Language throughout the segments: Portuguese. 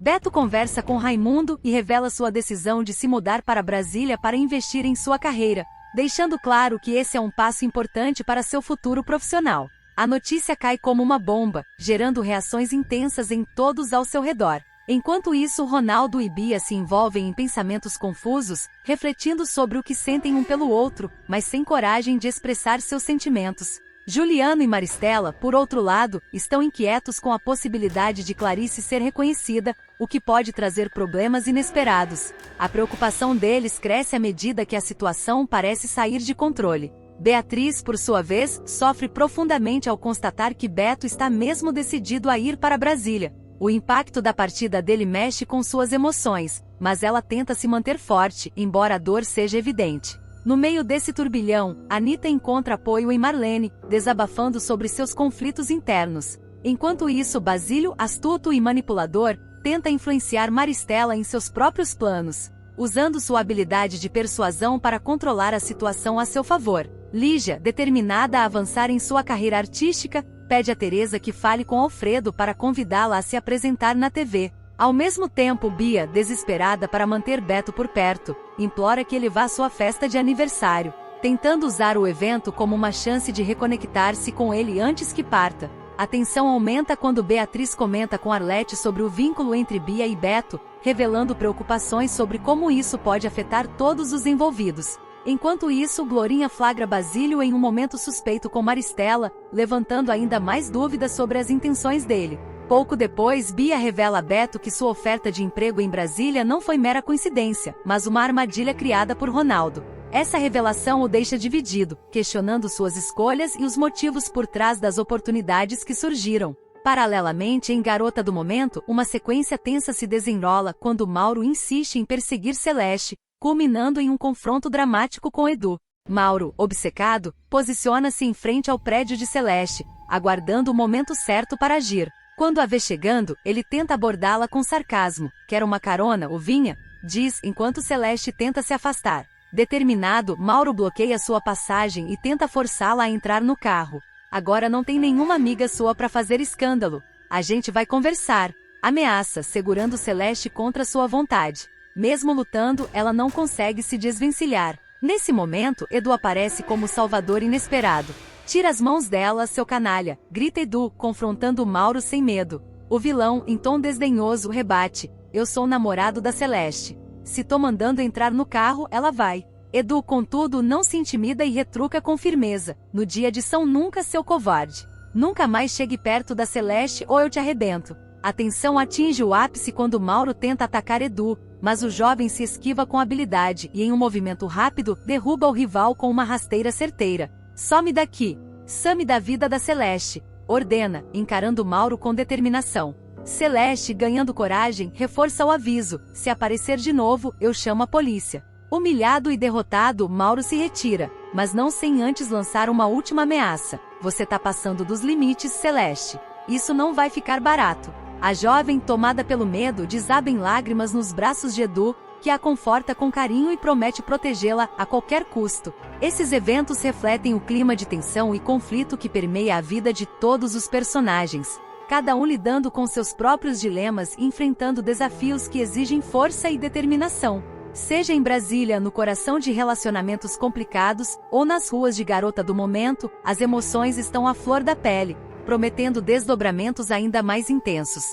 Beto conversa com Raimundo e revela sua decisão de se mudar para Brasília para investir em sua carreira, deixando claro que esse é um passo importante para seu futuro profissional. A notícia cai como uma bomba, gerando reações intensas em todos ao seu redor. Enquanto isso, Ronaldo e Bia se envolvem em pensamentos confusos, refletindo sobre o que sentem um pelo outro, mas sem coragem de expressar seus sentimentos. Juliano e Maristela, por outro lado, estão inquietos com a possibilidade de Clarice ser reconhecida, o que pode trazer problemas inesperados. A preocupação deles cresce à medida que a situação parece sair de controle. Beatriz, por sua vez, sofre profundamente ao constatar que Beto está mesmo decidido a ir para Brasília. O impacto da partida dele mexe com suas emoções, mas ela tenta se manter forte, embora a dor seja evidente. No meio desse turbilhão, Anitta encontra apoio em Marlene, desabafando sobre seus conflitos internos. Enquanto isso, Basílio, astuto e manipulador, tenta influenciar Maristela em seus próprios planos, usando sua habilidade de persuasão para controlar a situação a seu favor. Lígia, determinada a avançar em sua carreira artística, pede a Teresa que fale com Alfredo para convidá-la a se apresentar na TV. Ao mesmo tempo, Bia, desesperada para manter Beto por perto, implora que ele vá à sua festa de aniversário, tentando usar o evento como uma chance de reconectar-se com ele antes que parta. A tensão aumenta quando Beatriz comenta com Arlete sobre o vínculo entre Bia e Beto, revelando preocupações sobre como isso pode afetar todos os envolvidos. Enquanto isso, Glorinha flagra Basílio em um momento suspeito com Maristela, levantando ainda mais dúvidas sobre as intenções dele. Pouco depois, Bia revela a Beto que sua oferta de emprego em Brasília não foi mera coincidência, mas uma armadilha criada por Ronaldo. Essa revelação o deixa dividido, questionando suas escolhas e os motivos por trás das oportunidades que surgiram. Paralelamente, em Garota do Momento, uma sequência tensa se desenrola quando Mauro insiste em perseguir Celeste, culminando em um confronto dramático com Edu. Mauro, obcecado, posiciona-se em frente ao prédio de Celeste, aguardando o momento certo para agir. Quando a vê chegando, ele tenta abordá-la com sarcasmo. Quer uma carona, ovinha? Diz, enquanto Celeste tenta se afastar. Determinado, Mauro bloqueia sua passagem e tenta forçá-la a entrar no carro. Agora não tem nenhuma amiga sua para fazer escândalo. A gente vai conversar. Ameaça, segurando Celeste contra sua vontade. Mesmo lutando, ela não consegue se desvencilhar. Nesse momento, Edu aparece como salvador inesperado. Tira as mãos dela, seu canalha, grita Edu, confrontando Mauro sem medo. O vilão, em tom desdenhoso, rebate: eu sou o namorado da Celeste. Se tô mandando entrar no carro, ela vai. Edu, contudo, não se intimida e retruca com firmeza: no dia de São Nunca, seu covarde. Nunca mais chegue perto da Celeste ou eu te arrebento. A tensão atinge o ápice quando Mauro tenta atacar Edu, mas o jovem se esquiva com habilidade e, em um movimento rápido, derruba o rival com uma rasteira certeira. Some daqui! Some da vida da Celeste! Ordena, encarando Mauro com determinação. Celeste, ganhando coragem, reforça o aviso: se aparecer de novo, eu chamo a polícia. Humilhado e derrotado, Mauro se retira, mas não sem antes lançar uma última ameaça: você tá passando dos limites, Celeste. Isso não vai ficar barato. A jovem, tomada pelo medo, desaba em lágrimas nos braços de Edu, que a conforta com carinho e promete protegê-la a qualquer custo. Esses eventos refletem o clima de tensão e conflito que permeia a vida de todos os personagens, cada um lidando com seus próprios dilemas e enfrentando desafios que exigem força e determinação. Seja em Brasília, no coração de relacionamentos complicados, ou nas ruas de Garota do Momento, as emoções estão à flor da pele, prometendo desdobramentos ainda mais intensos.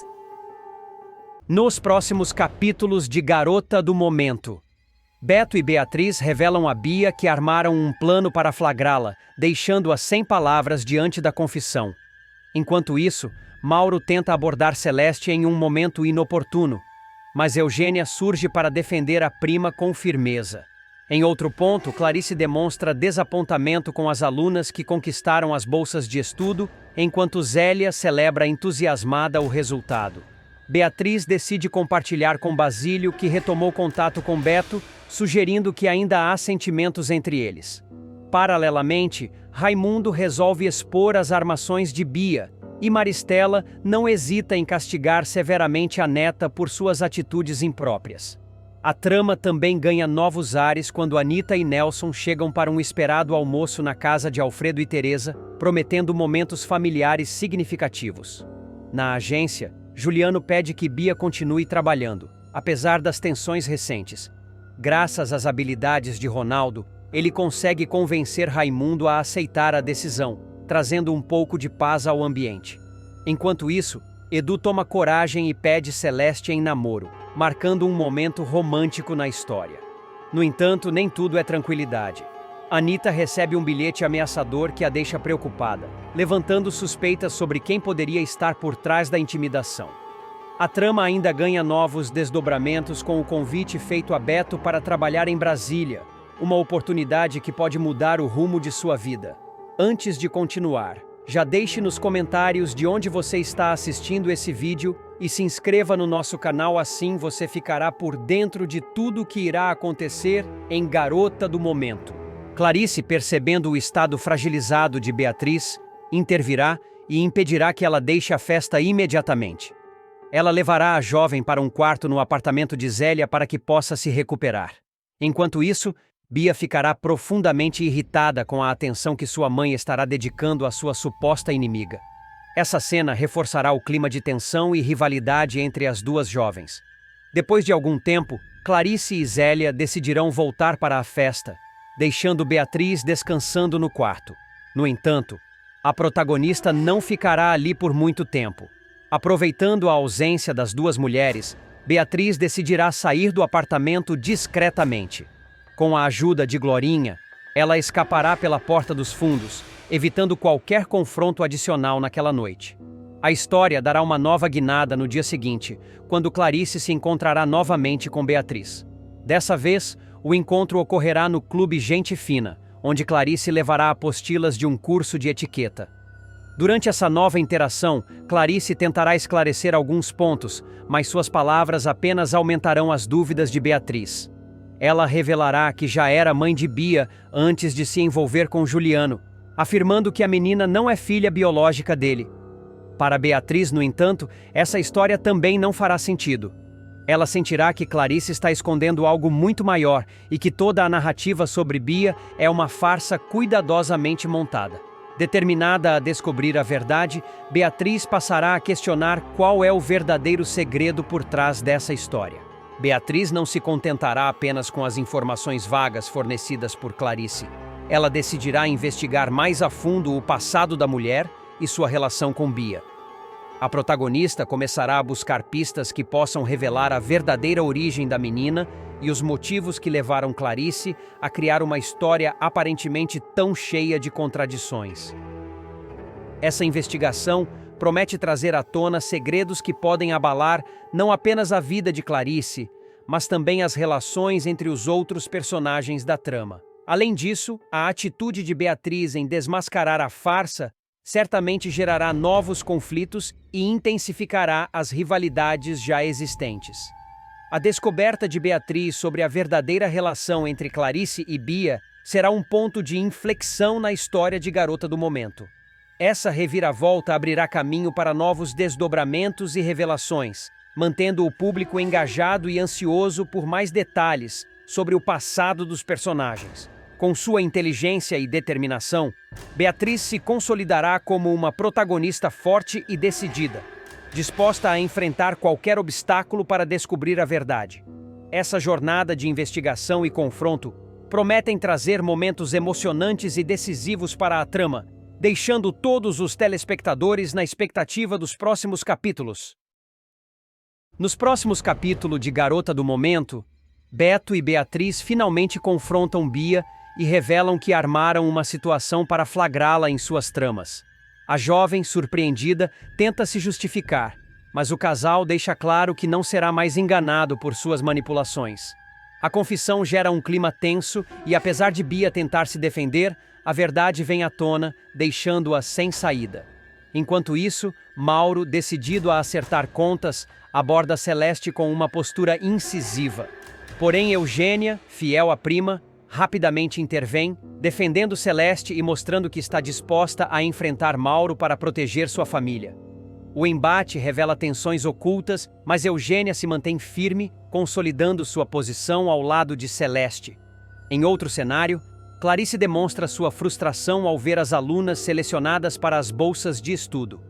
Nos próximos capítulos de Garota do Momento, Beto e Beatriz revelam a Bia que armaram um plano para flagrá-la, deixando-a sem palavras diante da confissão. Enquanto isso, Mauro tenta abordar Celeste em um momento inoportuno, mas Eugênia surge para defender a prima com firmeza. Em outro ponto, Clarice demonstra desapontamento com as alunas que conquistaram as bolsas de estudo, enquanto Zélia celebra entusiasmada o resultado. Beatriz decide compartilhar com Basílio, que retomou contato com Beto, sugerindo que ainda há sentimentos entre eles. Paralelamente, Raimundo resolve expor as armações de Bia, e Maristela não hesita em castigar severamente a neta por suas atitudes impróprias. A trama também ganha novos ares quando Anitta e Nelson chegam para um esperado almoço na casa de Alfredo e Teresa, prometendo momentos familiares significativos. Na agência, Juliano pede que Bia continue trabalhando, apesar das tensões recentes. Graças às habilidades de Ronaldo, ele consegue convencer Raimundo a aceitar a decisão, trazendo um pouco de paz ao ambiente. Enquanto isso, Edu toma coragem e pede Celeste em namoro, marcando um momento romântico na história. No entanto, nem tudo é tranquilidade. Anita recebe um bilhete ameaçador que a deixa preocupada, levantando suspeitas sobre quem poderia estar por trás da intimidação. A trama ainda ganha novos desdobramentos com o convite feito a Beto para trabalhar em Brasília, uma oportunidade que pode mudar o rumo de sua vida. Antes de continuar, já deixe nos comentários de onde você está assistindo esse vídeo e se inscreva no nosso canal, assim você ficará por dentro de tudo o que irá acontecer em Garota do Momento. Clarice, percebendo o estado fragilizado de Beatriz, intervirá e impedirá que ela deixe a festa imediatamente. Ela levará a jovem para um quarto no apartamento de Zélia para que possa se recuperar. Enquanto isso, Bia ficará profundamente irritada com a atenção que sua mãe estará dedicando à sua suposta inimiga. Essa cena reforçará o clima de tensão e rivalidade entre as duas jovens. Depois de algum tempo, Clarice e Zélia decidirão voltar para a festa, deixando Beatriz descansando no quarto. No entanto, a protagonista não ficará ali por muito tempo. Aproveitando a ausência das duas mulheres, Beatriz decidirá sair do apartamento discretamente. Com a ajuda de Glorinha, ela escapará pela porta dos fundos, evitando qualquer confronto adicional naquela noite. A história dará uma nova guinada no dia seguinte, quando Clarice se encontrará novamente com Beatriz. Dessa vez, o encontro ocorrerá no Clube Gente Fina, onde Clarice levará apostilas de um curso de etiqueta. Durante essa nova interação, Clarice tentará esclarecer alguns pontos, mas suas palavras apenas aumentarão as dúvidas de Beatriz. Ela revelará que já era mãe de Bia antes de se envolver com Juliano, afirmando que a menina não é filha biológica dele. Para Beatriz, no entanto, essa história também não fará sentido. Ela sentirá que Clarice está escondendo algo muito maior e que toda a narrativa sobre Bia é uma farsa cuidadosamente montada. Determinada a descobrir a verdade, Beatriz passará a questionar qual é o verdadeiro segredo por trás dessa história. Beatriz não se contentará apenas com as informações vagas fornecidas por Clarice. Ela decidirá investigar mais a fundo o passado da mulher e sua relação com Bia. A protagonista começará a buscar pistas que possam revelar a verdadeira origem da menina e os motivos que levaram Clarice a criar uma história aparentemente tão cheia de contradições. Essa investigação promete trazer à tona segredos que podem abalar não apenas a vida de Clarice, mas também as relações entre os outros personagens da trama. Além disso, a atitude de Beatriz em desmascarar a farsa certamente gerará novos conflitos e intensificará as rivalidades já existentes. A descoberta de Beatriz sobre a verdadeira relação entre Clarice e Bia será um ponto de inflexão na história de Garota do Momento. Essa reviravolta abrirá caminho para novos desdobramentos e revelações, mantendo o público engajado e ansioso por mais detalhes sobre o passado dos personagens. Com sua inteligência e determinação, Beatriz se consolidará como uma protagonista forte e decidida, disposta a enfrentar qualquer obstáculo para descobrir a verdade. Essa jornada de investigação e confronto prometem trazer momentos emocionantes e decisivos para a trama, deixando todos os telespectadores na expectativa dos próximos capítulos. Nos próximos capítulos de Garota do Momento, Beto e Beatriz finalmente confrontam Bia e revelam que armaram uma situação para flagrá-la em suas tramas. A jovem, surpreendida, tenta se justificar, mas o casal deixa claro que não será mais enganado por suas manipulações. A confissão gera um clima tenso e, apesar de Bia tentar se defender, a verdade vem à tona, deixando-a sem saída. Enquanto isso, Mauro, decidido a acertar contas, aborda Celeste com uma postura incisiva. Porém, Eugênia, fiel à prima, rapidamente intervém, defendendo Celeste e mostrando que está disposta a enfrentar Mauro para proteger sua família. O embate revela tensões ocultas, mas Eugênia se mantém firme, consolidando sua posição ao lado de Celeste. Em outro cenário, Clarice demonstra sua frustração ao ver as alunas selecionadas para as bolsas de estudo.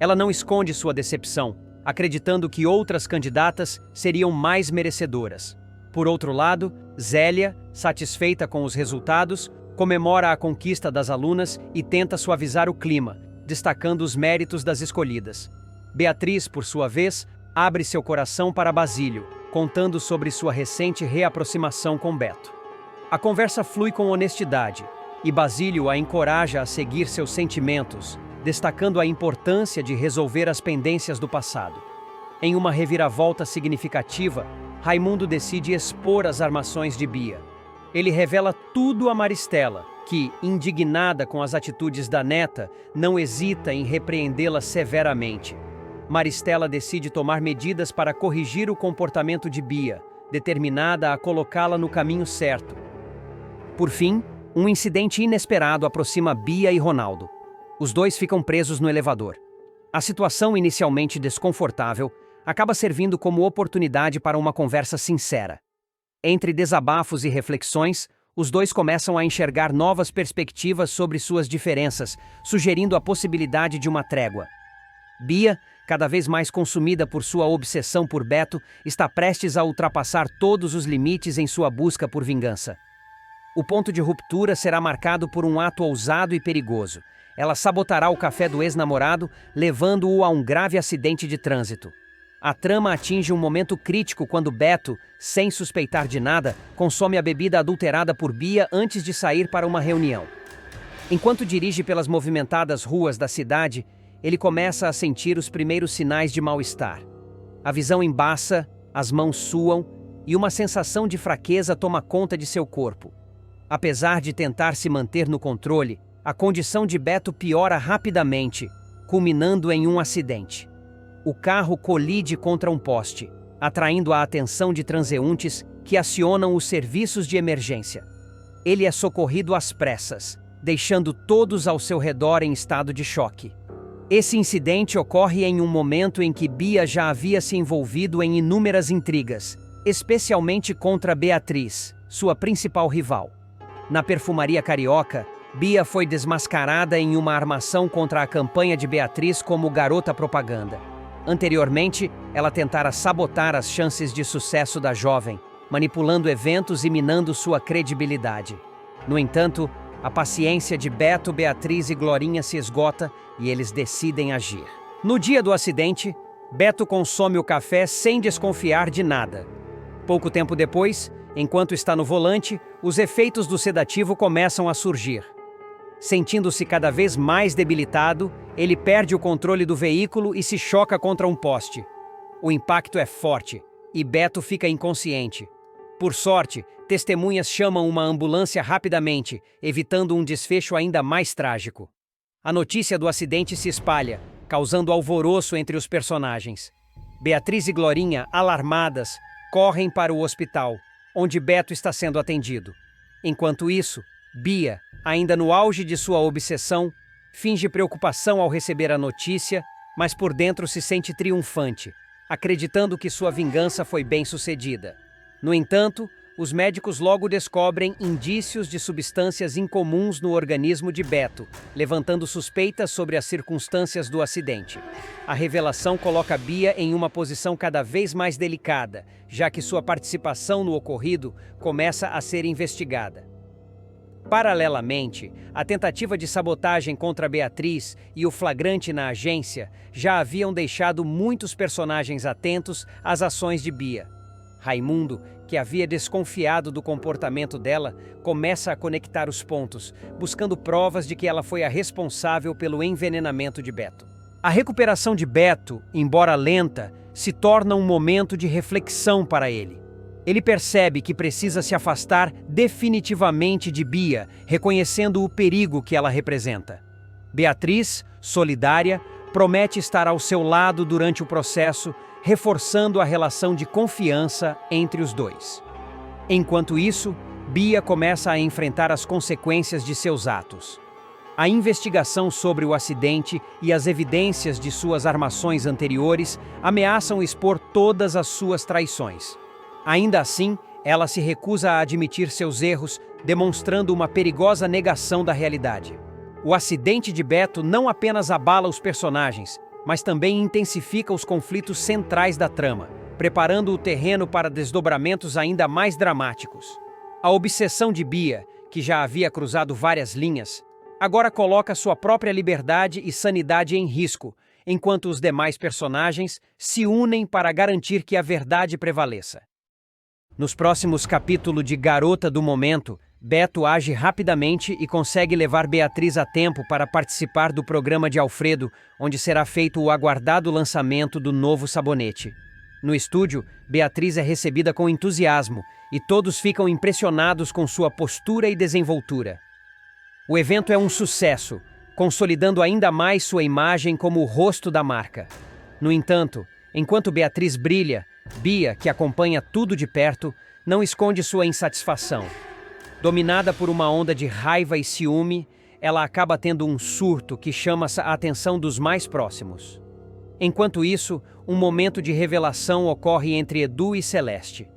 Ela não esconde sua decepção, acreditando que outras candidatas seriam mais merecedoras. Por outro lado, Zélia, satisfeita com os resultados, comemora a conquista das alunas e tenta suavizar o clima, destacando os méritos das escolhidas. Beatriz, por sua vez, abre seu coração para Basílio, contando sobre sua recente reaproximação com Beto. A conversa flui com honestidade, e Basílio a encoraja a seguir seus sentimentos, destacando a importância de resolver as pendências do passado. Em uma reviravolta significativa, Raimundo decide expor as armações de Bia. Ele revela tudo a Maristela, que, indignada com as atitudes da neta, não hesita em repreendê-la severamente. Maristela decide tomar medidas para corrigir o comportamento de Bia, determinada a colocá-la no caminho certo. Por fim, um incidente inesperado aproxima Bia e Ronaldo. Os dois ficam presos no elevador. A situação, inicialmente desconfortável, acaba servindo como oportunidade para uma conversa sincera. Entre desabafos e reflexões, os dois começam a enxergar novas perspectivas sobre suas diferenças, sugerindo a possibilidade de uma trégua. Bia, cada vez mais consumida por sua obsessão por Beto, está prestes a ultrapassar todos os limites em sua busca por vingança. O ponto de ruptura será marcado por um ato ousado e perigoso. Ela sabotará o café do ex-namorado, levando-o a um grave acidente de trânsito. A trama atinge um momento crítico quando Beto, sem suspeitar de nada, consome a bebida adulterada por Bia antes de sair para uma reunião. Enquanto dirige pelas movimentadas ruas da cidade, ele começa a sentir os primeiros sinais de mal-estar. A visão embaça, as mãos suam e uma sensação de fraqueza toma conta de seu corpo. Apesar de tentar se manter no controle, a condição de Beto piora rapidamente, culminando em um acidente. O carro colide contra um poste, atraindo a atenção de transeuntes que acionam os serviços de emergência. Ele é socorrido às pressas, deixando todos ao seu redor em estado de choque. Esse incidente ocorre em um momento em que Bia já havia se envolvido em inúmeras intrigas, especialmente contra Beatriz, sua principal rival. Na perfumaria carioca, Bia foi desmascarada em uma armação contra a campanha de Beatriz como garota propaganda. Anteriormente, ela tentara sabotar as chances de sucesso da jovem, manipulando eventos e minando sua credibilidade. No entanto, a paciência de Beto, Beatriz e Glorinha se esgota e eles decidem agir. No dia do acidente, Beto consome o café sem desconfiar de nada. Pouco tempo depois, enquanto está no volante, os efeitos do sedativo começam a surgir. Sentindo-se cada vez mais debilitado, ele perde o controle do veículo e se choca contra um poste. O impacto é forte e Beto fica inconsciente. Por sorte, testemunhas chamam uma ambulância rapidamente, evitando um desfecho ainda mais trágico. A notícia do acidente se espalha, causando alvoroço entre os personagens. Beatriz e Glorinha, alarmadas, correm para o hospital, onde Beto está sendo atendido. Enquanto isso, Bia, ainda no auge de sua obsessão, finge preocupação ao receber a notícia, mas por dentro se sente triunfante, acreditando que sua vingança foi bem-sucedida. No entanto, os médicos logo descobrem indícios de substâncias incomuns no organismo de Beto, levantando suspeitas sobre as circunstâncias do acidente. A revelação coloca Bia em uma posição cada vez mais delicada, já que sua participação no ocorrido começa a ser investigada. Paralelamente, a tentativa de sabotagem contra Beatriz e o flagrante na agência já haviam deixado muitos personagens atentos às ações de Bia. Raimundo, que havia desconfiado do comportamento dela, começa a conectar os pontos, buscando provas de que ela foi a responsável pelo envenenamento de Beto. A recuperação de Beto, embora lenta, se torna um momento de reflexão para ele. Ele percebe que precisa se afastar definitivamente de Bia, reconhecendo o perigo que ela representa. Beatriz, solidária, promete estar ao seu lado durante o processo, reforçando a relação de confiança entre os dois. Enquanto isso, Bia começa a enfrentar as consequências de seus atos. A investigação sobre o acidente e as evidências de suas armações anteriores ameaçam expor todas as suas traições. Ainda assim, ela se recusa a admitir seus erros, demonstrando uma perigosa negação da realidade. O acidente de Beto não apenas abala os personagens, mas também intensifica os conflitos centrais da trama, preparando o terreno para desdobramentos ainda mais dramáticos. A obsessão de Bia, que já havia cruzado várias linhas, agora coloca sua própria liberdade e sanidade em risco, enquanto os demais personagens se unem para garantir que a verdade prevaleça. Nos próximos capítulos de Garota do Momento, Beto age rapidamente e consegue levar Beatriz a tempo para participar do programa de Alfredo, onde será feito o aguardado lançamento do novo sabonete. No estúdio, Beatriz é recebida com entusiasmo e todos ficam impressionados com sua postura e desenvoltura. O evento é um sucesso, consolidando ainda mais sua imagem como o rosto da marca. No entanto, enquanto Beatriz brilha, Bia, que acompanha tudo de perto, não esconde sua insatisfação. Dominada por uma onda de raiva e ciúme, ela acaba tendo um surto que chama a atenção dos mais próximos. Enquanto isso, um momento de revelação ocorre entre Edu e Celeste.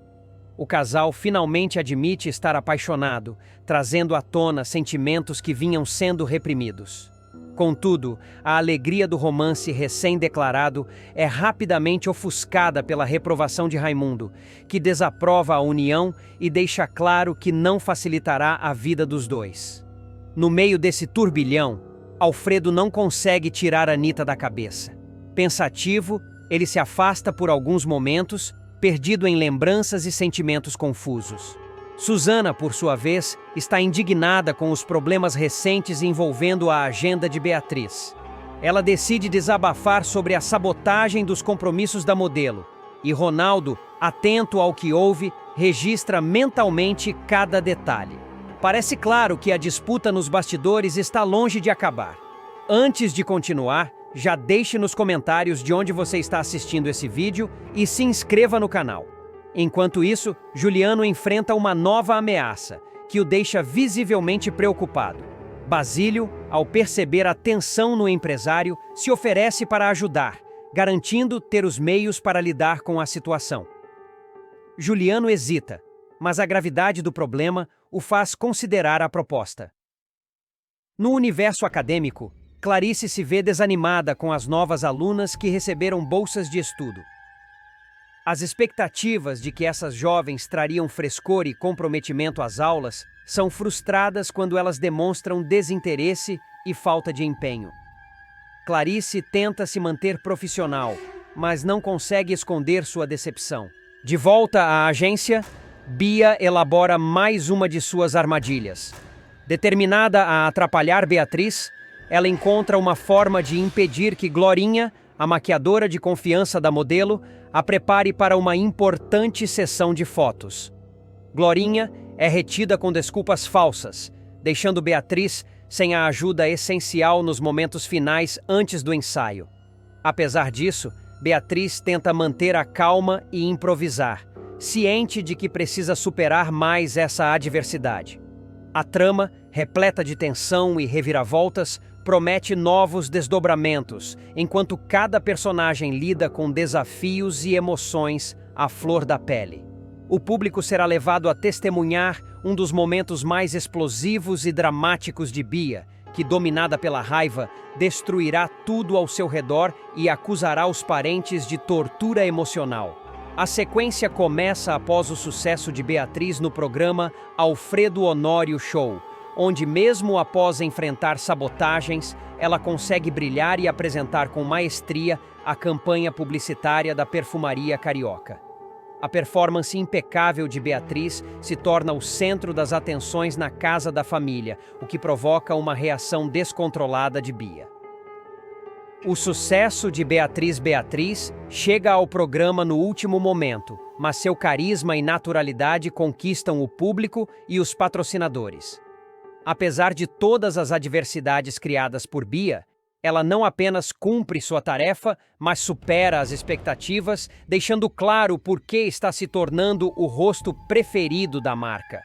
O casal finalmente admite estar apaixonado, trazendo à tona sentimentos que vinham sendo reprimidos. Contudo, a alegria do romance recém-declarado é rapidamente ofuscada pela reprovação de Raimundo, que desaprova a união e deixa claro que não facilitará a vida dos dois. No meio desse turbilhão, Alfredo não consegue tirar Anita da cabeça. Pensativo, ele se afasta por alguns momentos, perdido em lembranças e sentimentos confusos. Susana, por sua vez, está indignada com os problemas recentes envolvendo a agenda de Beatriz. Ela decide desabafar sobre a sabotagem dos compromissos da modelo, e Ronaldo, atento ao que houve, registra mentalmente cada detalhe. Parece claro que a disputa nos bastidores está longe de acabar. Antes de continuar, já deixe nos comentários de onde você está assistindo esse vídeo e se inscreva no canal. Enquanto isso, Juliano enfrenta uma nova ameaça, que o deixa visivelmente preocupado. Basílio, ao perceber a tensão no empresário, se oferece para ajudar, garantindo ter os meios para lidar com a situação. Juliano hesita, mas a gravidade do problema o faz considerar a proposta. No universo acadêmico, Clarice se vê desanimada com as novas alunas que receberam bolsas de estudo. As expectativas de que essas jovens trariam frescor e comprometimento às aulas são frustradas quando elas demonstram desinteresse e falta de empenho. Clarice tenta se manter profissional, mas não consegue esconder sua decepção. De volta à agência, Bia elabora mais uma de suas armadilhas. Determinada a atrapalhar Beatriz, ela encontra uma forma de impedir que Glorinha, a maquiadora de confiança da modelo, a prepare para uma importante sessão de fotos. Glorinha é retida com desculpas falsas, deixando Beatriz sem a ajuda essencial nos momentos finais antes do ensaio. Apesar disso, Beatriz tenta manter a calma e improvisar, ciente de que precisa superar mais essa adversidade. A trama, repleta de tensão e reviravoltas, promete novos desdobramentos, enquanto cada personagem lida com desafios e emoções à flor da pele. O público será levado a testemunhar um dos momentos mais explosivos e dramáticos de Bia, que, dominada pela raiva, destruirá tudo ao seu redor e acusará os parentes de tortura emocional. A sequência começa após o sucesso de Beatriz no programa Alfredo Honório Show, onde mesmo após enfrentar sabotagens, ela consegue brilhar e apresentar com maestria a campanha publicitária da perfumaria carioca. A performance impecável de Beatriz se torna o centro das atenções na casa da família, o que provoca uma reação descontrolada de Bia. O sucesso de Beatriz chega ao programa no último momento, mas seu carisma e naturalidade conquistam o público e os patrocinadores. Apesar de todas as adversidades criadas por Bia, ela não apenas cumpre sua tarefa, mas supera as expectativas, deixando claro por que está se tornando o rosto preferido da marca.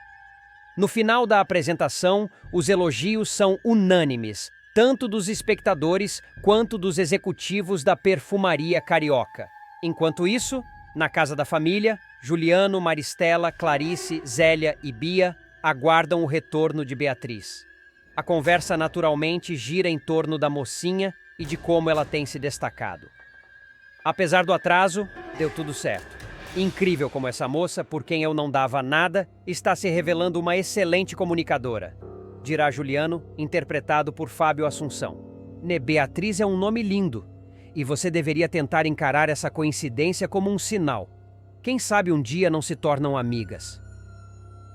No final da apresentação, os elogios são unânimes, tanto dos espectadores quanto dos executivos da perfumaria carioca. Enquanto isso, na casa da família, Juliano, Maristela, Clarice, Zélia e Bia aguardam o retorno de Beatriz. A conversa naturalmente gira em torno da mocinha e de como ela tem se destacado. Apesar do atraso, deu tudo certo. Incrível como essa moça, por quem eu não dava nada, está se revelando uma excelente comunicadora, dirá Juliano, interpretado por Fábio Assunção. Beatriz é um nome lindo, e você deveria tentar encarar essa coincidência como um sinal. Quem sabe um dia não se tornam amigas.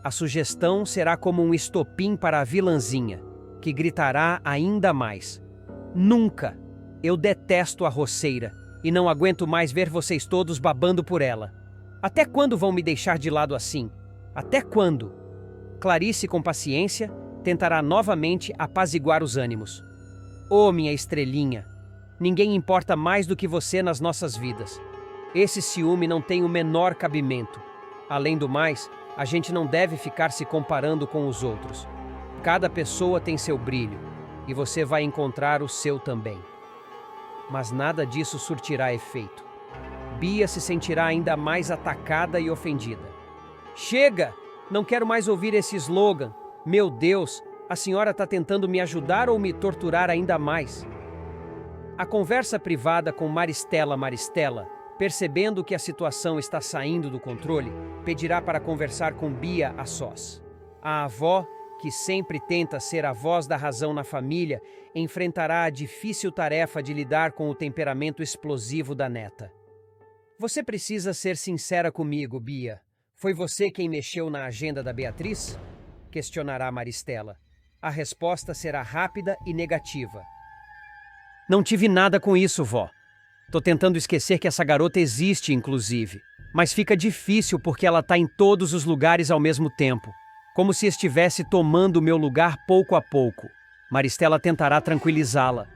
A sugestão será como um estopim para a vilãzinha, que gritará ainda mais. Nunca! Eu detesto a roceira, e não aguento mais ver vocês todos babando por ela. Até quando vão me deixar de lado assim? Até quando? Clarice, com paciência, tentará novamente apaziguar os ânimos. Oh, minha estrelinha! Ninguém importa mais do que você nas nossas vidas. Esse ciúme não tem o menor cabimento. Além do mais, a gente não deve ficar se comparando com os outros. Cada pessoa tem seu brilho, e você vai encontrar o seu também. Mas nada disso surtirá efeito. Bia se sentirá ainda mais atacada e ofendida. Chega! Não quero mais ouvir esse slogan. Meu Deus, a senhora está tentando me ajudar ou me torturar ainda mais? A conversa privada com Maristela, percebendo que a situação está saindo do controle, pedirá para conversar com Bia a sós. A avó, que sempre tenta ser a voz da razão na família, enfrentará a difícil tarefa de lidar com o temperamento explosivo da neta. Você precisa ser sincera comigo, Bia. Foi você quem mexeu na agenda da Beatriz? Questionará Maristela. A resposta será rápida e negativa. Não tive nada com isso, vó. Tô tentando esquecer que essa garota existe, inclusive. Mas fica difícil porque ela tá em todos os lugares ao mesmo tempo. Como se estivesse tomando o meu lugar pouco a pouco. Maristela tentará tranquilizá-la.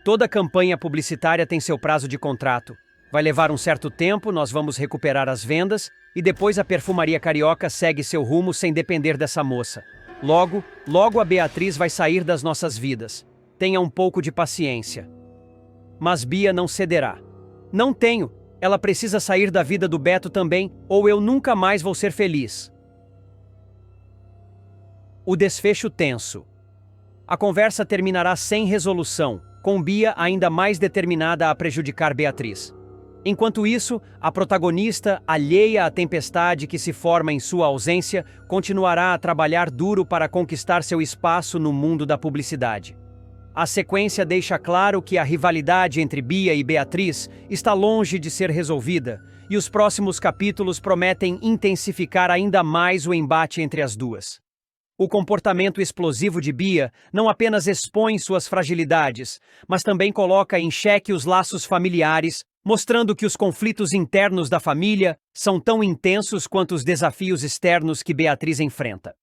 Toda campanha publicitária tem seu prazo de contrato. Vai levar um certo tempo, nós vamos recuperar as vendas e depois a perfumaria carioca segue seu rumo sem depender dessa moça. Logo a Beatriz vai sair das nossas vidas. Tenha um pouco de paciência. Mas Bia não cederá. Não tenho. Ela precisa sair da vida do Beto também, ou eu nunca mais vou ser feliz. O desfecho tenso. A conversa terminará sem resolução, com Bia ainda mais determinada a prejudicar Beatriz. Enquanto isso, a protagonista, alheia à tempestade que se forma em sua ausência, continuará a trabalhar duro para conquistar seu espaço no mundo da publicidade. A sequência deixa claro que a rivalidade entre Bia e Beatriz está longe de ser resolvida, e os próximos capítulos prometem intensificar ainda mais o embate entre as duas. O comportamento explosivo de Bia não apenas expõe suas fragilidades, mas também coloca em xeque os laços familiares, mostrando que os conflitos internos da família são tão intensos quanto os desafios externos que Beatriz enfrenta.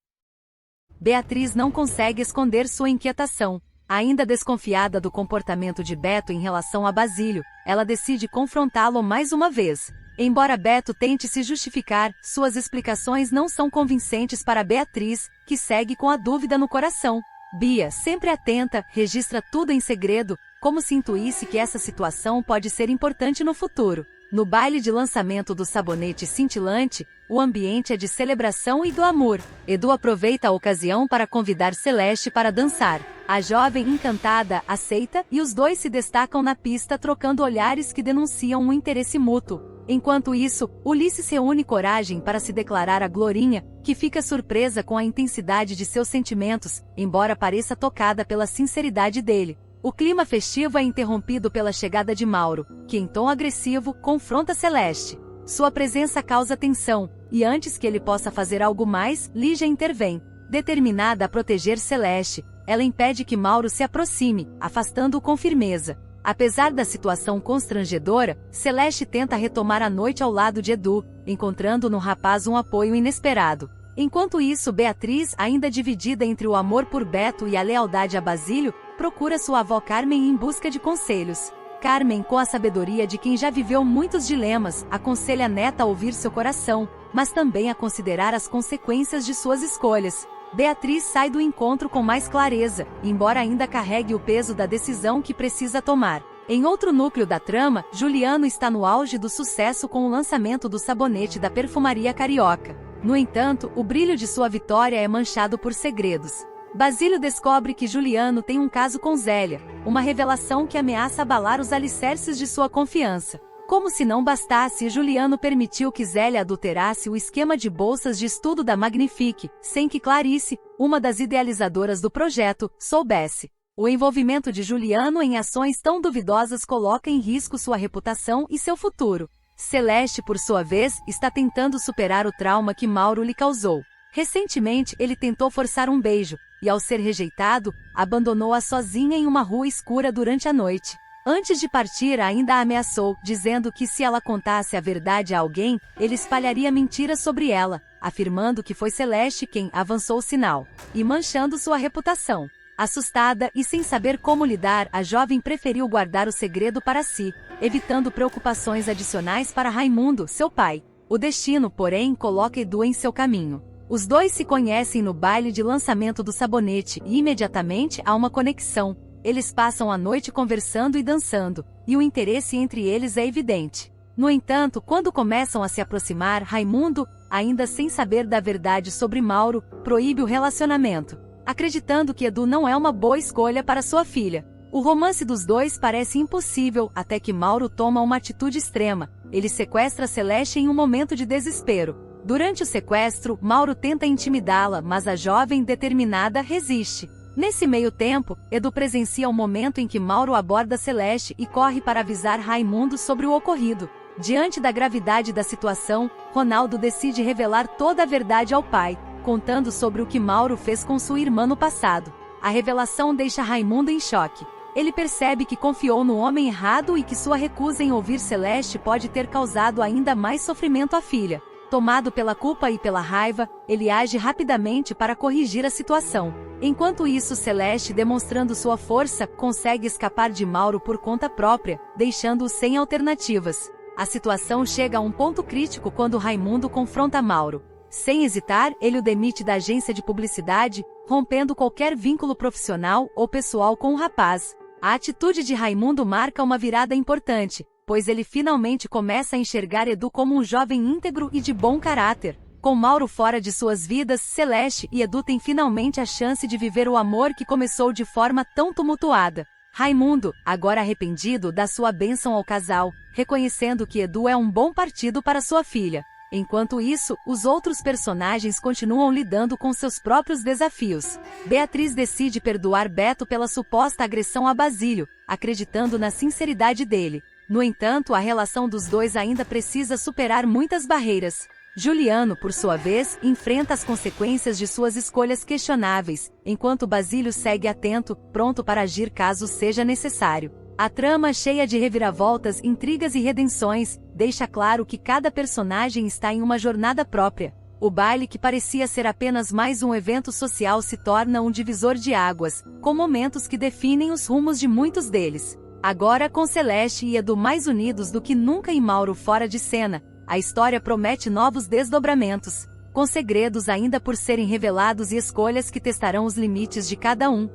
Beatriz não consegue esconder sua inquietação. Ainda desconfiada do comportamento de Beto em relação a Basílio, ela decide confrontá-lo mais uma vez. Embora Beto tente se justificar, suas explicações não são convincentes para Beatriz, que segue com a dúvida no coração. Bia, sempre atenta, registra tudo em segredo, como se intuísse que essa situação pode ser importante no futuro. No baile de lançamento do sabonete cintilante, o ambiente é de celebração e glamour. Edu aproveita a ocasião para convidar Celeste para dançar. A jovem encantada aceita e os dois se destacam na pista trocando olhares que denunciam um interesse mútuo. Enquanto isso, Ulisses reúne coragem para se declarar a Glorinha, que fica surpresa com a intensidade de seus sentimentos, embora pareça tocada pela sinceridade dele. O clima festivo é interrompido pela chegada de Mauro, que em tom agressivo confronta Celeste. Sua presença causa tensão, e antes que ele possa fazer algo mais, Lígia intervém. Determinada a proteger Celeste, ela impede que Mauro se aproxime, afastando-o com firmeza. Apesar da situação constrangedora, Celeste tenta retomar a noite ao lado de Edu, encontrando no rapaz um apoio inesperado. Enquanto isso, Beatriz, ainda dividida entre o amor por Beto e a lealdade a Basílio, procura sua avó Carmen em busca de conselhos. Carmen, com a sabedoria de quem já viveu muitos dilemas, aconselha a neta a ouvir seu coração, mas também a considerar as consequências de suas escolhas. Beatriz sai do encontro com mais clareza, embora ainda carregue o peso da decisão que precisa tomar. Em outro núcleo da trama, Juliano está no auge do sucesso com o lançamento do sabonete da perfumaria carioca. No entanto, o brilho de sua vitória é manchado por segredos. Basílio descobre que Juliano tem um caso com Zélia, uma revelação que ameaça abalar os alicerces de sua confiança. Como se não bastasse, Juliano permitiu que Zélia adulterasse o esquema de bolsas de estudo da Magnifique, sem que Clarice, uma das idealizadoras do projeto, soubesse. O envolvimento de Juliano em ações tão duvidosas coloca em risco sua reputação e seu futuro. Celeste, por sua vez, está tentando superar o trauma que Mauro lhe causou. Recentemente, ele tentou forçar um beijo, e ao ser rejeitado, abandonou-a sozinha em uma rua escura durante a noite. Antes de partir, ainda a ameaçou, dizendo que se ela contasse a verdade a alguém, ele espalharia mentiras sobre ela, afirmando que foi Celeste quem avançou o sinal, e manchando sua reputação. Assustada e sem saber como lidar, a jovem preferiu guardar o segredo para si, evitando preocupações adicionais para Raimundo, seu pai. O destino, porém, coloca Edu em seu caminho. Os dois se conhecem no baile de lançamento do sabonete e imediatamente há uma conexão. Eles passam a noite conversando e dançando, e o interesse entre eles é evidente. No entanto, quando começam a se aproximar, Raimundo, ainda sem saber da verdade sobre Mauro, proíbe o relacionamento, acreditando que Edu não é uma boa escolha para sua filha. O romance dos dois parece impossível até que Mauro toma uma atitude extrema. Ele sequestra Celeste em um momento de desespero. Durante o sequestro, Mauro tenta intimidá-la, mas a jovem, determinada, resiste. Nesse meio tempo, Edu presencia o momento em que Mauro aborda Celeste e corre para avisar Raimundo sobre o ocorrido. Diante da gravidade da situação, Ronaldo decide revelar toda a verdade ao pai, contando sobre o que Mauro fez com sua irmã no passado. A revelação deixa Raimundo em choque. Ele percebe que confiou no homem errado e que sua recusa em ouvir Celeste pode ter causado ainda mais sofrimento à filha. Tomado pela culpa e pela raiva, ele age rapidamente para corrigir a situação. Enquanto isso, Celeste, demonstrando sua força, consegue escapar de Mauro por conta própria, deixando-o sem alternativas. A situação chega a um ponto crítico quando Raimundo confronta Mauro. Sem hesitar, ele o demite da agência de publicidade, rompendo qualquer vínculo profissional ou pessoal com o rapaz. A atitude de Raimundo marca uma virada importante, pois ele finalmente começa a enxergar Edu como um jovem íntegro e de bom caráter. Com Mauro fora de suas vidas, Celeste e Edu têm finalmente a chance de viver o amor que começou de forma tão tumultuada. Raimundo, agora arrependido, dá sua bênção ao casal, reconhecendo que Edu é um bom partido para sua filha. Enquanto isso, os outros personagens continuam lidando com seus próprios desafios. Beatriz decide perdoar Beto pela suposta agressão a Basílio, acreditando na sinceridade dele. No entanto, a relação dos dois ainda precisa superar muitas barreiras. Juliano, por sua vez, enfrenta as consequências de suas escolhas questionáveis, enquanto Basílio segue atento, pronto para agir caso seja necessário. A trama, cheia de reviravoltas, intrigas e redenções, deixa claro que cada personagem está em uma jornada própria. O baile, que parecia ser apenas mais um evento social, se torna um divisor de águas, com momentos que definem os rumos de muitos deles. Agora, com Celeste e Edu mais unidos do que nunca e Mauro fora de cena, a história promete novos desdobramentos, com segredos ainda por serem revelados e escolhas que testarão os limites de cada um.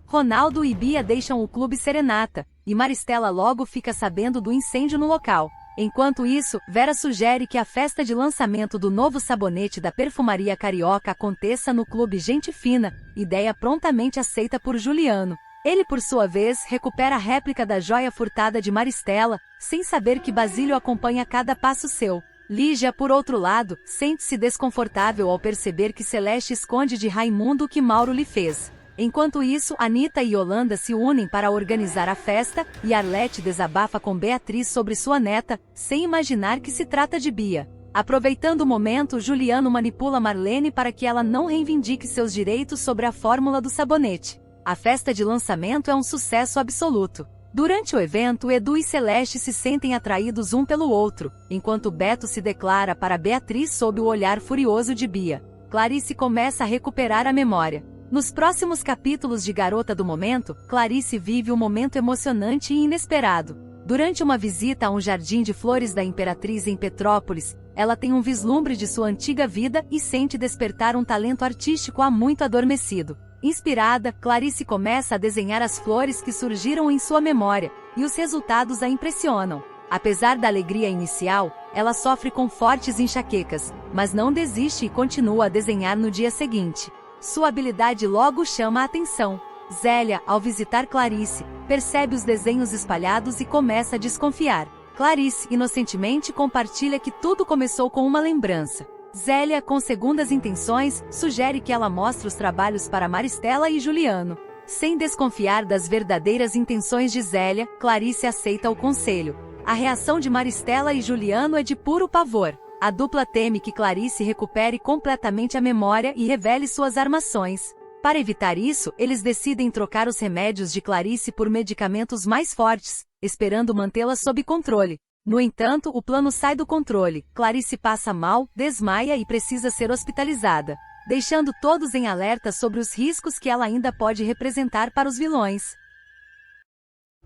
Ronaldo e Bia deixam o Clube Serenata, e Maristela logo fica sabendo do incêndio no local. Enquanto isso, Vera sugere que a festa de lançamento do novo sabonete da perfumaria carioca aconteça no Clube Gente Fina, ideia prontamente aceita por Juliano. Ele, por sua vez, recupera a réplica da joia furtada de Maristela, sem saber que Basílio acompanha cada passo seu. Lígia, por outro lado, sente-se desconfortável ao perceber que Celeste esconde de Raimundo o que Mauro lhe fez. Enquanto isso, Anita e Yolanda se unem para organizar a festa, e Arlete desabafa com Beatriz sobre sua neta, sem imaginar que se trata de Bia. Aproveitando o momento, Juliano manipula Marlene para que ela não reivindique seus direitos sobre a fórmula do sabonete. A festa de lançamento é um sucesso absoluto. Durante o evento, Edu e Celeste se sentem atraídos um pelo outro, enquanto Beto se declara para Beatriz sob o olhar furioso de Bia. Clarice começa a recuperar a memória. Nos próximos capítulos de Garota do Momento, Clarice vive um momento emocionante e inesperado. Durante uma visita a um jardim de flores da Imperatriz em Petrópolis, ela tem um vislumbre de sua antiga vida e sente despertar um talento artístico há muito adormecido. Inspirada, Clarice começa a desenhar as flores que surgiram em sua memória, e os resultados a impressionam. Apesar da alegria inicial, ela sofre com fortes enxaquecas, mas não desiste e continua a desenhar no dia seguinte. Sua habilidade logo chama a atenção. Zélia, ao visitar Clarice, percebe os desenhos espalhados e começa a desconfiar. Clarice, inocentemente, compartilha que tudo começou com uma lembrança. Zélia, com segundas intenções, sugere que ela mostre os trabalhos para Maristela e Juliano. Sem desconfiar das verdadeiras intenções de Zélia, Clarice aceita o conselho. A reação de Maristela e Juliano é de puro pavor. A dupla teme que Clarice recupere completamente a memória e revele suas armações. Para evitar isso, eles decidem trocar os remédios de Clarice por medicamentos mais fortes, esperando mantê-la sob controle. No entanto, o plano sai do controle. Clarice passa mal, desmaia e precisa ser hospitalizada, deixando todos em alerta sobre os riscos que ela ainda pode representar para os vilões.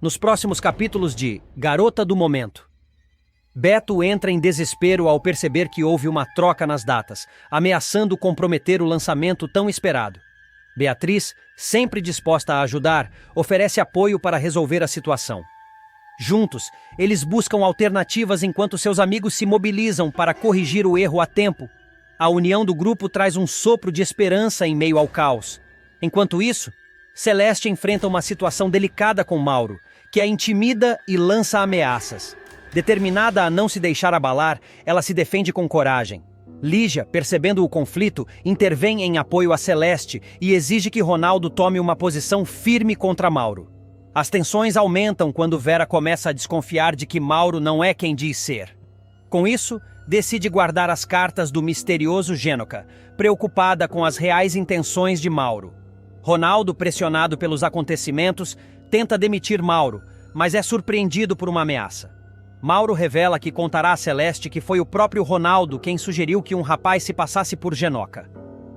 Nos próximos capítulos de Garota do Momento, Beto entra em desespero ao perceber que houve uma troca nas datas, ameaçando comprometer o lançamento tão esperado. Beatriz, sempre disposta a ajudar, oferece apoio para resolver a situação. Juntos, eles buscam alternativas enquanto seus amigos se mobilizam para corrigir o erro a tempo. A união do grupo traz um sopro de esperança em meio ao caos. Enquanto isso, Celeste enfrenta uma situação delicada com Mauro, que a intimida e lança ameaças. Determinada a não se deixar abalar, ela se defende com coragem. Lígia, percebendo o conflito, intervém em apoio a Celeste e exige que Ronaldo tome uma posição firme contra Mauro. As tensões aumentam quando Vera começa a desconfiar de que Mauro não é quem diz ser. Com isso, decide guardar as cartas do misterioso Gênoca, preocupada com as reais intenções de Mauro. Ronaldo, pressionado pelos acontecimentos, tenta demitir Mauro, mas é surpreendido por uma ameaça. Mauro revela que contará a Celeste que foi o próprio Ronaldo quem sugeriu que um rapaz se passasse por Gênoca.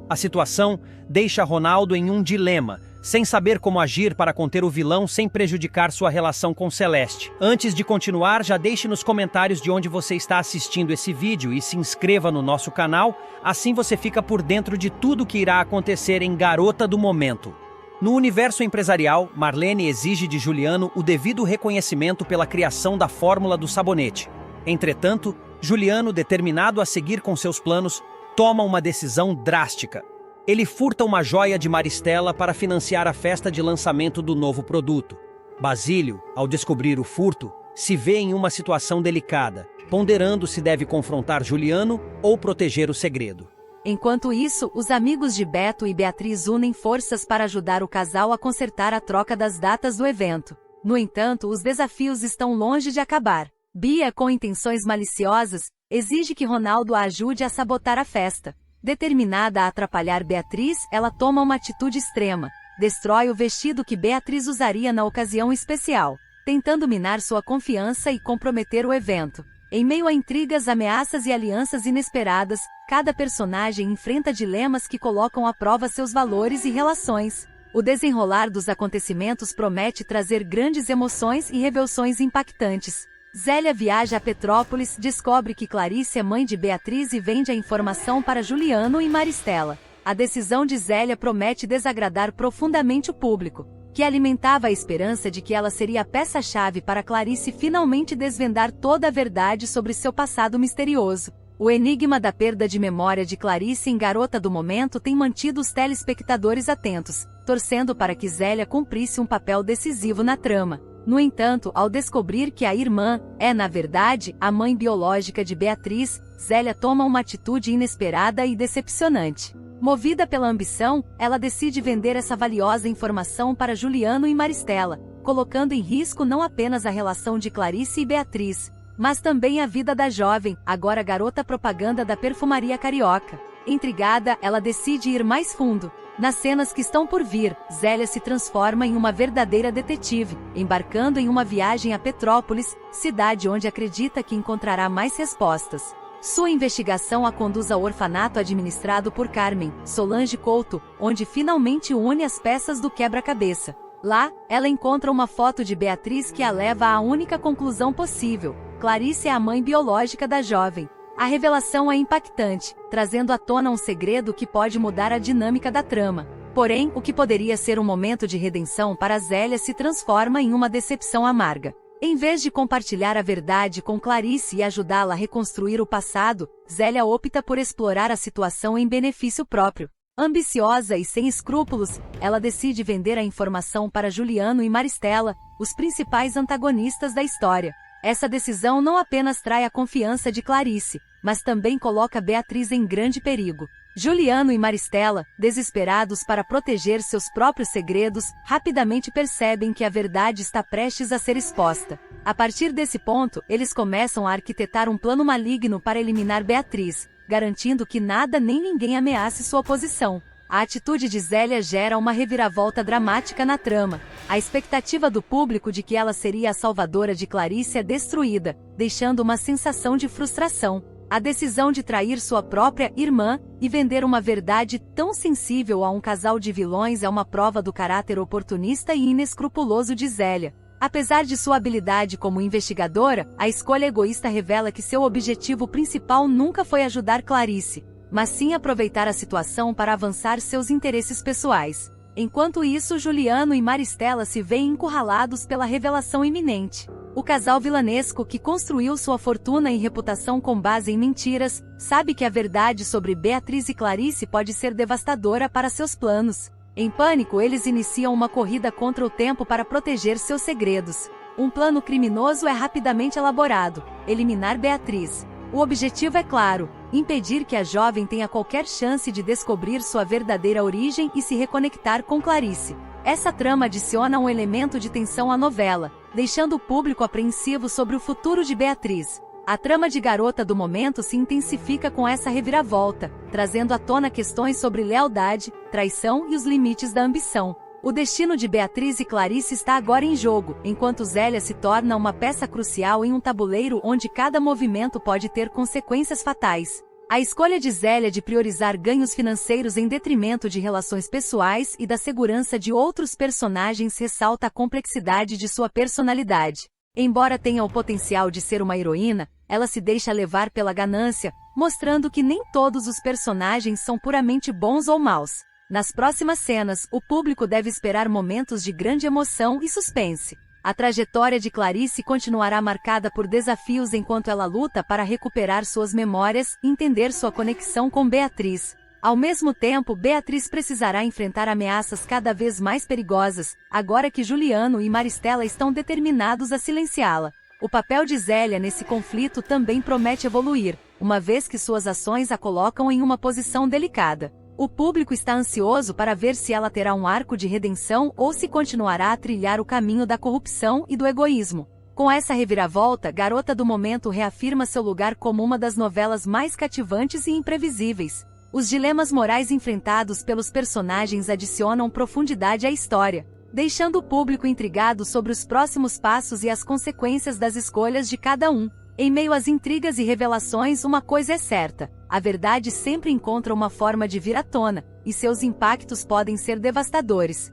A situação deixa Ronaldo em um dilema, sem saber como agir para conter o vilão sem prejudicar sua relação com Celeste. Antes de continuar, já deixe nos comentários de onde você está assistindo esse vídeo e se inscreva no nosso canal, assim você fica por dentro de tudo que irá acontecer em Garota do Momento. No universo empresarial, Marlene exige de Juliano o devido reconhecimento pela criação da fórmula do sabonete. Entretanto, Juliano, determinado a seguir com seus planos, toma uma decisão drástica. Ele furta uma joia de Maristela para financiar a festa de lançamento do novo produto. Basílio, ao descobrir o furto, se vê em uma situação delicada, ponderando se deve confrontar Juliano ou proteger o segredo. Enquanto isso, os amigos de Beto e Beatriz unem forças para ajudar o casal a consertar a troca das datas do evento. No entanto, os desafios estão longe de acabar. Bia, com intenções maliciosas, exige que Ronaldo a ajude a sabotar a festa. Determinada a atrapalhar Beatriz, ela toma uma atitude extrema. Destrói o vestido que Beatriz usaria na ocasião especial, tentando minar sua confiança e comprometer o evento. Em meio a intrigas, ameaças e alianças inesperadas, cada personagem enfrenta dilemas que colocam à prova seus valores e relações. O desenrolar dos acontecimentos promete trazer grandes emoções e revelações impactantes. Zélia viaja a Petrópolis, descobre que Clarice é mãe de Beatriz e vende a informação para Juliano e Maristela. A decisão de Zélia promete desagradar profundamente o público, que alimentava a esperança de que ela seria a peça-chave para Clarice finalmente desvendar toda a verdade sobre seu passado misterioso. O enigma da perda de memória de Clarice em Garota do Momento tem mantido os telespectadores atentos, torcendo para que Zélia cumprisse um papel decisivo na trama. No entanto, ao descobrir que a irmã é, na verdade, a mãe biológica de Beatriz, Zélia toma uma atitude inesperada e decepcionante. Movida pela ambição, ela decide vender essa valiosa informação para Juliano e Maristela, colocando em risco não apenas a relação de Clarice e Beatriz, mas também a vida da jovem, agora garota propaganda da perfumaria carioca. Intrigada, ela decide ir mais fundo. Nas cenas que estão por vir, Zélia se transforma em uma verdadeira detetive, embarcando em uma viagem a Petrópolis, cidade onde acredita que encontrará mais respostas. Sua investigação a conduz ao orfanato administrado por Carmen, Solange Couto, onde finalmente une as peças do quebra-cabeça. Lá, ela encontra uma foto de Beatriz que a leva à única conclusão possível: Clarice é a mãe biológica da jovem. A revelação é impactante, trazendo à tona um segredo que pode mudar a dinâmica da trama. Porém, o que poderia ser um momento de redenção para Zélia se transforma em uma decepção amarga. Em vez de compartilhar a verdade com Clarice e ajudá-la a reconstruir o passado, Zélia opta por explorar a situação em benefício próprio. Ambiciosa e sem escrúpulos, ela decide vender a informação para Juliano e Maristela, os principais antagonistas da história. Essa decisão não apenas trai a confiança de Clarice, mas também coloca Beatriz em grande perigo. Juliano e Maristela, desesperados para proteger seus próprios segredos, rapidamente percebem que a verdade está prestes a ser exposta. A partir desse ponto, eles começam a arquitetar um plano maligno para eliminar Beatriz, garantindo que nada nem ninguém ameace sua posição. A atitude de Zélia gera uma reviravolta dramática na trama. A expectativa do público de que ela seria a salvadora de Clarice é destruída, deixando uma sensação de frustração. A decisão de trair sua própria irmã e vender uma verdade tão sensível a um casal de vilões é uma prova do caráter oportunista e inescrupuloso de Zélia. Apesar de sua habilidade como investigadora, a escolha egoísta revela que seu objetivo principal nunca foi ajudar Clarice, mas sim aproveitar a situação para avançar seus interesses pessoais. Enquanto isso, Juliano e Maristela se veem encurralados pela revelação iminente. O casal vilanesco que construiu sua fortuna e reputação com base em mentiras, sabe que a verdade sobre Beatriz e Clarice pode ser devastadora para seus planos. Em pânico, eles iniciam uma corrida contra o tempo para proteger seus segredos. Um plano criminoso é rapidamente elaborado: eliminar Beatriz. O objetivo é claro: impedir que a jovem tenha qualquer chance de descobrir sua verdadeira origem e se reconectar com Clarice. Essa trama adiciona um elemento de tensão à novela, deixando o público apreensivo sobre o futuro de Beatriz. A trama de Garota do Momento se intensifica com essa reviravolta, trazendo à tona questões sobre lealdade, traição e os limites da ambição. O destino de Beatriz e Clarice está agora em jogo, enquanto Zélia se torna uma peça crucial em um tabuleiro onde cada movimento pode ter consequências fatais. A escolha de Zélia de priorizar ganhos financeiros em detrimento de relações pessoais e da segurança de outros personagens ressalta a complexidade de sua personalidade. Embora tenha o potencial de ser uma heroína, ela se deixa levar pela ganância, mostrando que nem todos os personagens são puramente bons ou maus. Nas próximas cenas, o público deve esperar momentos de grande emoção e suspense. A trajetória de Clarice continuará marcada por desafios enquanto ela luta para recuperar suas memórias e entender sua conexão com Beatriz. Ao mesmo tempo, Beatriz precisará enfrentar ameaças cada vez mais perigosas, agora que Juliano e Maristela estão determinados a silenciá-la. O papel de Zélia nesse conflito também promete evoluir, uma vez que suas ações a colocam em uma posição delicada. O público está ansioso para ver se ela terá um arco de redenção ou se continuará a trilhar o caminho da corrupção e do egoísmo. Com essa reviravolta, Garota do Momento reafirma seu lugar como uma das novelas mais cativantes e imprevisíveis. Os dilemas morais enfrentados pelos personagens adicionam profundidade à história, deixando o público intrigado sobre os próximos passos e as consequências das escolhas de cada um. Em meio às intrigas e revelações, uma coisa é certa: a verdade sempre encontra uma forma de vir à tona, e seus impactos podem ser devastadores.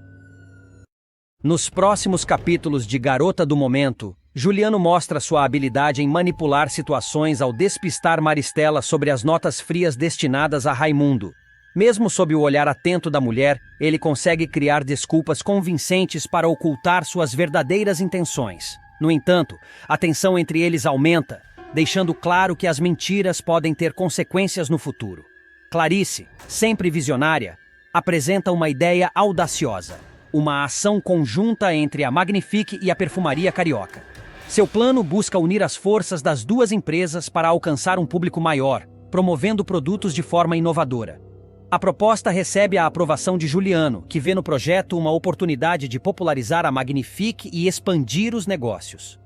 Nos próximos capítulos de Garota do Momento, Juliano mostra sua habilidade em manipular situações ao despistar Maristela sobre as notas frias destinadas a Raimundo. Mesmo sob o olhar atento da mulher, ele consegue criar desculpas convincentes para ocultar suas verdadeiras intenções. No entanto, a tensão entre eles aumenta, deixando claro que as mentiras podem ter consequências no futuro. Clarice, sempre visionária, apresenta uma ideia audaciosa: uma ação conjunta entre a Magnifique e a Perfumaria Carioca. Seu plano busca unir as forças das duas empresas para alcançar um público maior, promovendo produtos de forma inovadora. A proposta recebe a aprovação de Juliano, que vê no projeto uma oportunidade de popularizar a Magnifique e expandir os negócios.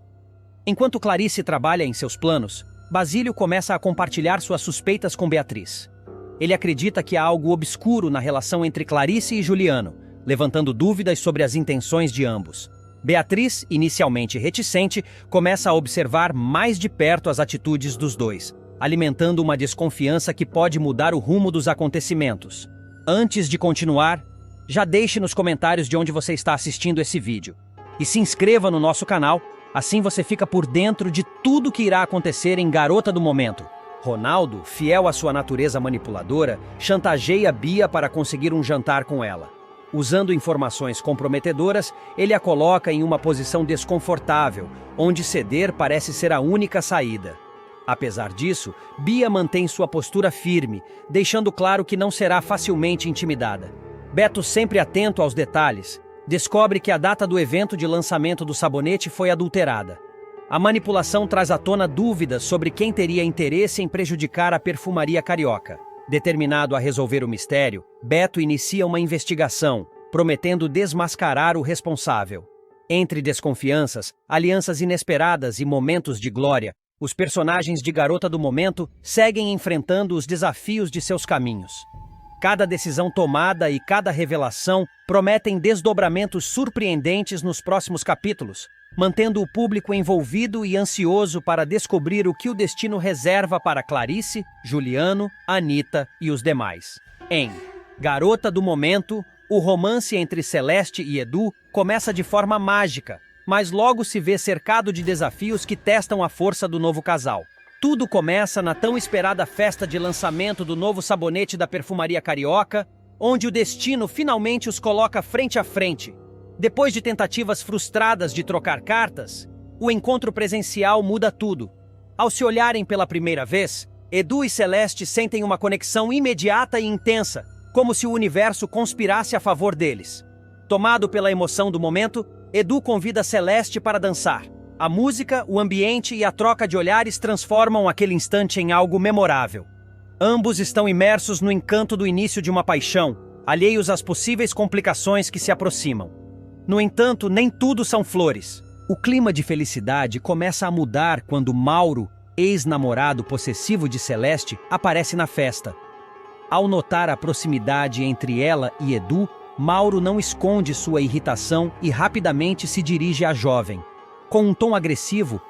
Enquanto Clarice trabalha em seus planos, Basílio começa a compartilhar suas suspeitas com Beatriz. Ele acredita que há algo obscuro na relação entre Clarice e Juliano, levantando dúvidas sobre as intenções de ambos. Beatriz, inicialmente reticente, começa a observar mais de perto as atitudes dos dois, alimentando uma desconfiança que pode mudar o rumo dos acontecimentos. Antes de continuar, já deixe nos comentários de onde você está assistindo esse vídeo. E se inscreva no nosso canal, assim você fica por dentro de tudo que irá acontecer em Garota do Momento. Ronaldo, fiel à sua natureza manipuladora, chantageia Bia para conseguir um jantar com ela. Usando informações comprometedoras, ele a coloca em uma posição desconfortável, onde ceder parece ser a única saída. Apesar disso, Bia mantém sua postura firme, deixando claro que não será facilmente intimidada. Beto, sempre atento aos detalhes, descobre que a data do evento de lançamento do sabonete foi adulterada. A manipulação traz à tona dúvidas sobre quem teria interesse em prejudicar a perfumaria carioca. Determinado a resolver o mistério, Beto inicia uma investigação, prometendo desmascarar o responsável. Entre desconfianças, alianças inesperadas e momentos de glória, os personagens de Garota do Momento seguem enfrentando os desafios de seus caminhos. Cada decisão tomada e cada revelação prometem desdobramentos surpreendentes nos próximos capítulos, mantendo o público envolvido e ansioso para descobrir o que o destino reserva para Clarice, Juliano, Anitta e os demais. Em Garota do Momento, o romance entre Celeste e Edu começa de forma mágica, mas logo se vê cercado de desafios que testam a força do novo casal. Tudo começa na tão esperada festa de lançamento do novo sabonete da perfumaria carioca, onde o destino finalmente os coloca frente a frente. Depois de tentativas frustradas de trocar cartas, o encontro presencial muda tudo. Ao se olharem pela primeira vez, Edu e Celeste sentem uma conexão imediata e intensa, como se o universo conspirasse a favor deles. Tomado pela emoção do momento, Edu convida Celeste para dançar. A música, o ambiente e a troca de olhares transformam aquele instante em algo memorável. Ambos estão imersos no encanto do início de uma paixão, alheios às possíveis complicações que se aproximam. No entanto, nem tudo são flores. O clima de felicidade começa a mudar quando Mauro, ex-namorado possessivo de Celeste, aparece na festa. Ao notar a proximidade entre ela e Edu, Mauro não esconde sua irritação e rapidamente se dirige à jovem. Com um tom agressivo,